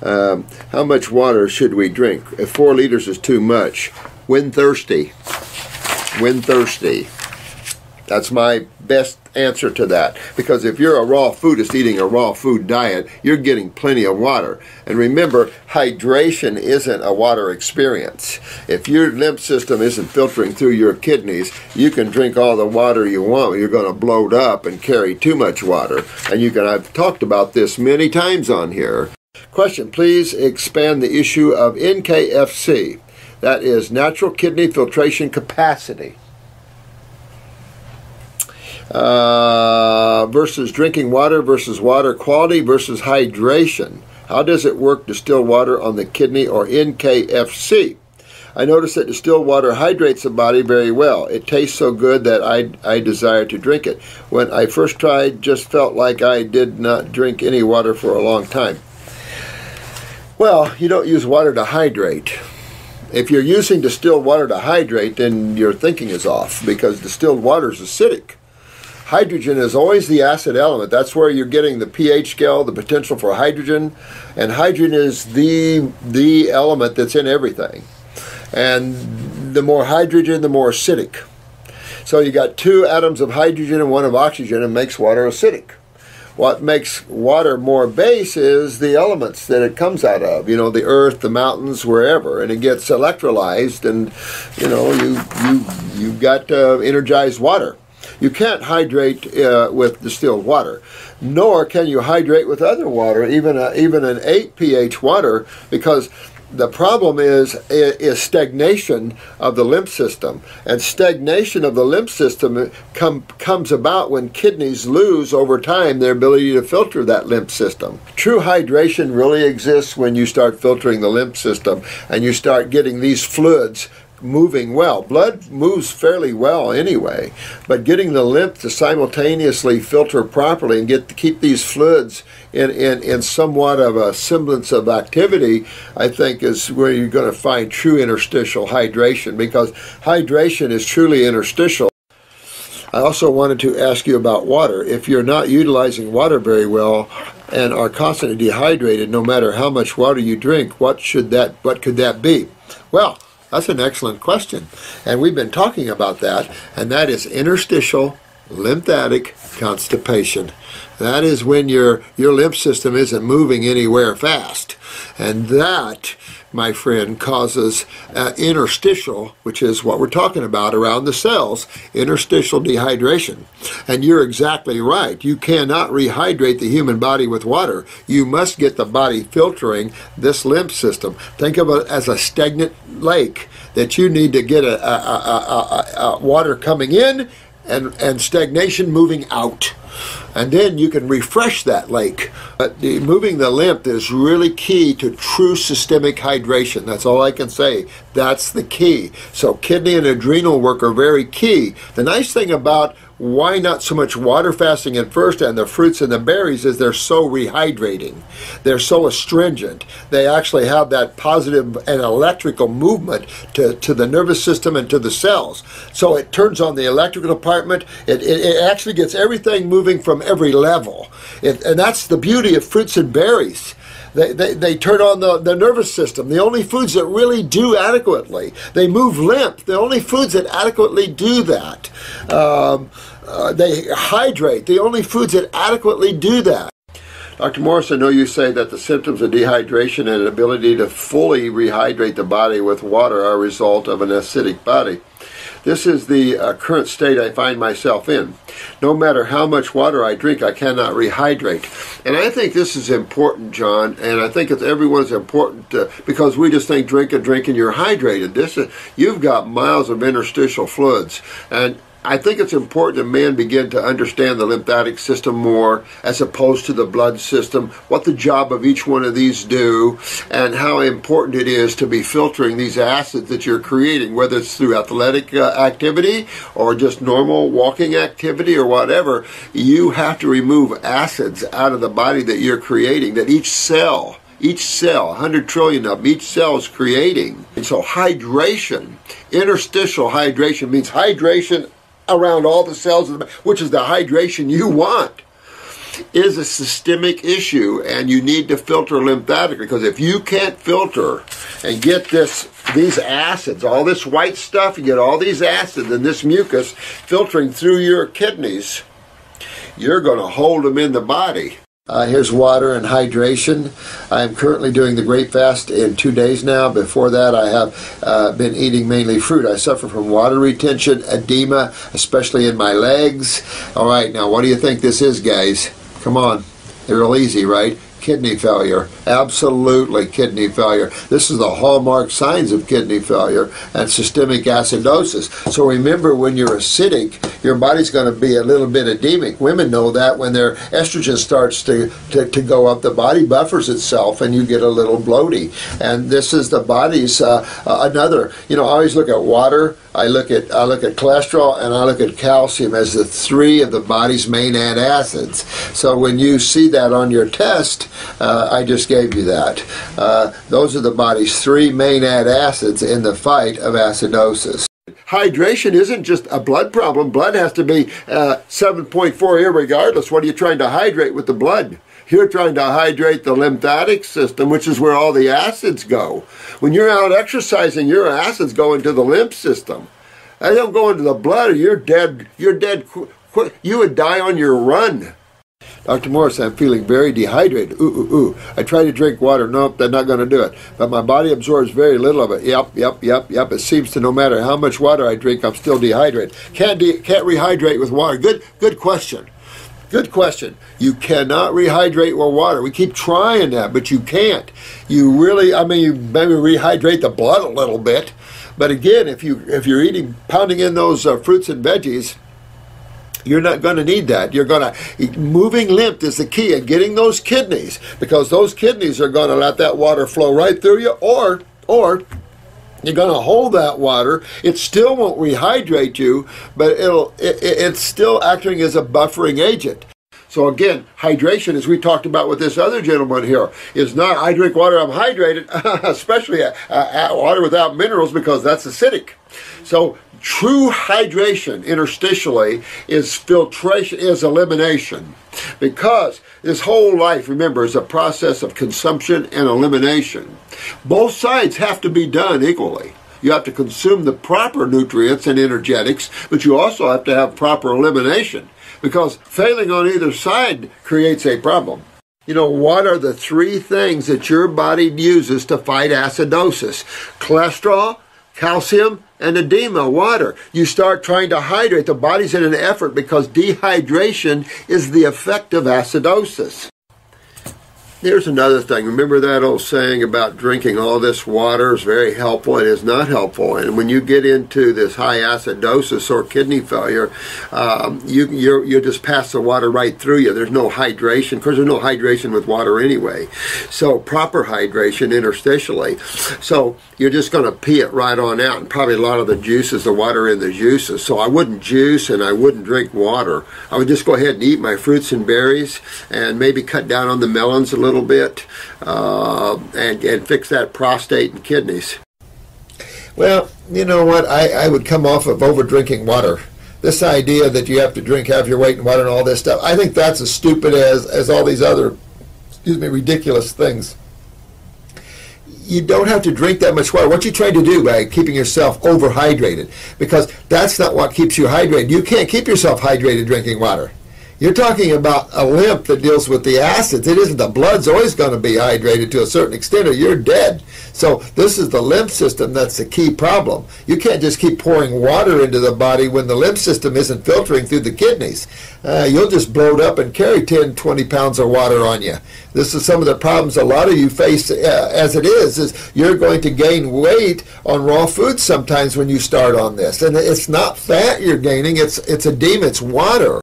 How much water should we drink? If 4 liters is too much, when thirsty. When thirsty. That's my best answer to that. Because if you're a raw foodist eating a raw food diet, you're getting plenty of water. And remember, hydration isn't a water experience. If your lymph system isn't filtering through your kidneys, you can drink all the water you want. You're going to bloat up and carry too much water. And I've talked about this many times on here. Question, please expand the issue of NKFC. That is natural kidney filtration capacity. Versus drinking water versus water quality versus hydration. How does it work, distilled water on the kidney or NKFC? I noticed that distilled water hydrates the body very well. It tastes so good that I desire to drink it. When I first tried, just felt like I did not drink any water for a long time. Well, you don't use water to hydrate. If you're using distilled water to hydrate, then your thinking is off, because distilled water is acidic. Hydrogen is always the acid element. That's where you're getting the pH scale, the potential for hydrogen. And hydrogen is the element that's in everything. And the more hydrogen, the more acidic. So you got 2 atoms of hydrogen and 1 of oxygen, and makes water acidic. What makes water more base is the elements that it comes out of, you know, the earth, the mountains, wherever, and it gets electrolyzed, and you know, you've got energized water. You can't hydrate with distilled water, nor can you hydrate with other water, even an 8 pH water, because the problem is stagnation of the lymph system. And stagnation of the lymph system comes about when kidneys lose over time their ability to filter that lymph system. True hydration really exists when you start filtering the lymph system and you start getting these fluids moving well. Blood moves fairly well anyway, but getting the lymph to simultaneously filter properly and keep these fluids in somewhat of a semblance of activity, I think is where you're going to find true interstitial hydration, because hydration is truly interstitial. I also wanted to ask you about water. If you're not utilizing water very well and are constantly dehydrated, no matter how much water you drink, what could that be? Well, that's an excellent question, and we've been talking about that, and that is interstitial lymphatic constipation. That is when your lymph system isn't moving anywhere fast, and that, my friend, causes interstitial, which is what we're talking about around the cells, interstitial dehydration. And you're exactly right. You cannot rehydrate the human body with water. You must get the body filtering this lymph system. Think of it as a stagnant lake that you need to get water coming in and stagnation moving out. And then you can refresh that lake. But moving the lymph is really key to true systemic hydration. That's all I can say. That's the key. So kidney and adrenal work are very key. The nice thing about why not so much water fasting at first and the fruits and the berries is they're so rehydrating. They're so astringent. They actually have that positive and electrical movement to the nervous system and to the cells. So it turns on the electrical department. It actually gets everything moving from every level. And that's the beauty of fruits and berries. They turn on the nervous system. The only foods that really do adequately. They move lymph. The only foods that adequately do that. They hydrate. The only foods that adequately do that. Dr. Morse, I know you say that the symptoms of dehydration and inability to fully rehydrate the body with water are a result of an acidic body. This is the current state I find myself in. No matter how much water I drink, I cannot rehydrate. And I think this is important, John, and I think everyone's important because we just think drink and you're hydrated. You've got miles of interstitial fluids. And I think it's important that men begin to understand the lymphatic system more as opposed to the blood system, what the job of each one of these do, and how important it is to be filtering these acids that you're creating, whether it's through athletic activity or just normal walking activity or whatever. You have to remove acids out of the body that you're creating, that each cell, 100 trillion of them, each cell is creating. And so hydration, interstitial hydration, means hydration around all the cells, which is the hydration you want. is a systemic issue, and you need to filter lymphatically, because if you can't filter and get these acids, all this white stuff, you get all these acids and this mucus filtering through your kidneys, you're going to hold them in the body. Here's water and hydration. I'm currently doing the Great Fast in 2 days now. Before that, I have been eating mainly fruit. I suffer from water retention, edema, especially in my legs. All right, now what do you think this is, guys? Come on. They're real easy, right? Kidney failure. Absolutely kidney failure. This is the hallmark signs of kidney failure and systemic acidosis. So remember, when you're acidic, your body's going to be a little bit edemic. Women know that when their estrogen starts to go up, the body buffers itself and you get a little bloaty. And this is the body's another, I always look at water, I look at cholesterol, and I look at calcium as the three of the body's main acids. So when you see that on your test, I just gave you that. Those are the body's three main acids in the fight of acidosis. Hydration isn't just a blood problem. Blood has to be 7.4 irregardless. What are you trying to hydrate with the blood? You're trying to hydrate the lymphatic system, which is where all the acids go. When you're out exercising, your acids go into the lymph system. They don't go into the blood, or you're dead. You're dead quick. You would die on your run. Dr. Morse, I'm feeling very dehydrated. I try to drink water. Nope, they're not going to do it. But my body absorbs very little of it. Yep. It seems to no matter how much water I drink, I'm still dehydrated. Can't rehydrate with water. Good question. Good question. You cannot rehydrate with water. We keep trying that, but you can't. You really, you maybe rehydrate the blood a little bit. But again, if you're pounding in those fruits and veggies, you're not going to need that. You're going to, moving lymph is the key in getting those kidneys, because those kidneys are going to let that water flow right through you, or you're going to hold that water. It still won't rehydrate you, but it's still acting as a buffering agent. So again, hydration, as we talked about with this other gentleman here, is not, I drink water, I'm hydrated, especially water without minerals, because that's acidic. So true hydration interstitially is filtration, is elimination. Because this whole life, remember, is a process of consumption and elimination. Both sides have to be done equally. You have to consume the proper nutrients and energetics, but you also have to have proper elimination, because failing on either side creates a problem. What are the three things that your body uses to fight acidosis? Cholesterol, calcium, and edema, water. You start trying to hydrate. The body's in an effort, because dehydration is the effect of acidosis. Here's another thing. Remember that old saying about drinking all this water is very helpful? It is not helpful. And when you get into this high acidosis or kidney failure, you just pass the water right through you. There's no hydration, because there's no hydration with water anyway. So proper hydration interstitially. So you're just going to pee it right on out, and probably a lot of the juices, the water in the juices. So I wouldn't juice and I wouldn't drink water. I would just go ahead and eat my fruits and berries, and maybe cut down on the melons a little bit, and fix that prostate and kidneys. Well, you know what? I would come off of over drinking water. This idea that you have to have your weight in water and all this stuff, I think that's as stupid as all these other, ridiculous things. You don't have to drink that much water. What you try to do by keeping yourself overhydrated, because that's not what keeps you hydrated. You can't keep yourself hydrated drinking water. You're talking about a lymph that deals with the acids. It isn't the blood's always going to be hydrated to a certain extent, or you're dead. So this is the lymph system that's the key problem. You can't just keep pouring water into the body when the lymph system isn't filtering through the kidneys. You'll just bloat up and carry 10, 20 pounds of water on you. This is some of the problems a lot of you face as it is you're going to gain weight on raw foods sometimes when you start on this. And it's not fat you're gaining, it's edema, it's water.